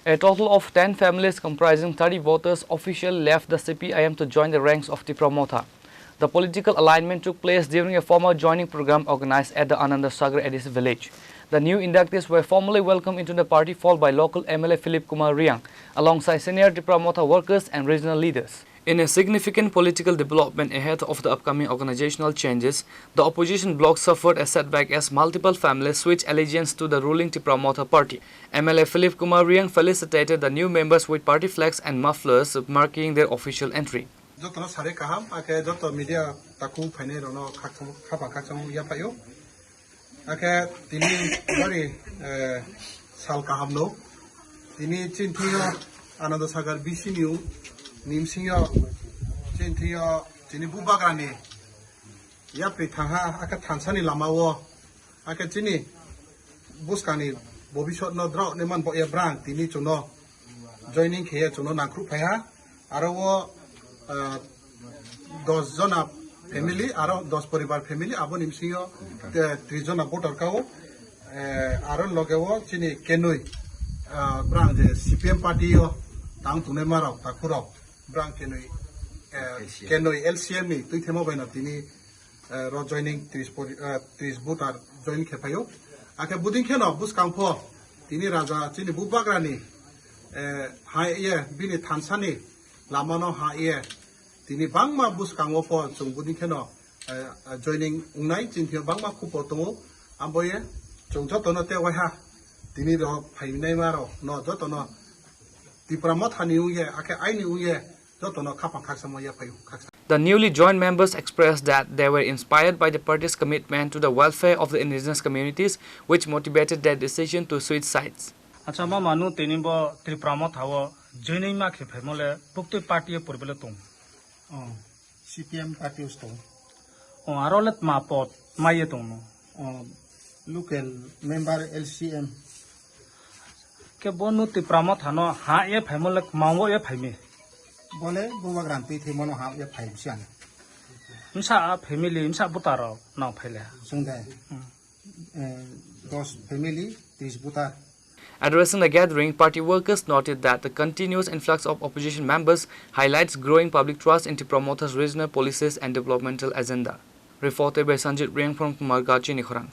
A total of 10 families comprising 30 voters officially left the CPIM to join the ranks of Tipra Motha. The political alignment took place during a formal joining program organized at the Ananda Sagar ADC village. The new inductees were formally welcomed into the party, followed by local MLA Philip Kumar Reang, alongside senior Tipra Motha workers and regional leaders. In a significant political development ahead of the upcoming organizational changes, the opposition bloc suffered a setback as multiple families switched allegiance to the ruling Tipra Motha party. MLA Philip Kumar Reang felicitated the new members with party flags and mufflers marking their official entry. Ananda Sagar ADC Nimsinyo Chini Bubagrani Yapi Tanga Aka Tansani Lamawo Aka Chini Buskani Bobby shot no draw Neman Boya Brand Tini to know joining here to know Nakrupaya Arawo dos zona family Aro dos Poribar family Abon Nimsinyo the Trizona Botor Kao Aron Logawo Chini Kenui Brand CPIM party Tang to Nemaro Takuro Brand Kenoi LCM ni tu themo bena tini ro joining 30 butar join khepayo ake buding kheno bus kampo tini raja chini bubagrani ha ye bini thansani lamano ha ye tini bangma bus kango po chung buding kheno joining unai chinthio bangma khupo to amboye chung jotono te wa ha tini ro phainai maro no jotono Tipra Motha ni uye ake ai ni uye The newly joined members expressed that they were inspired by the party's commitment to the welfare of the indigenous communities, which motivated their decision to switch sides. Achama manu tenimbo Tripura Motha joining ma ke famole pukte party purbele tung. CPM party sto. Arolet ma pot maye tung. Local member LCM. Ke bonu Tripura Motha no ha ye famole mawo ye phame. Boleh buat garanti themo no ha ye phai sian. Insa family insa butaro na phele. Sungdai. Dos family 30 butar. Addressing the gathering, party workers noted that the continuous influx of opposition members highlights growing public trust in Tipra Motha's regional policies and developmental agenda. Reported by Sanjit Reang from Chini, Khorang.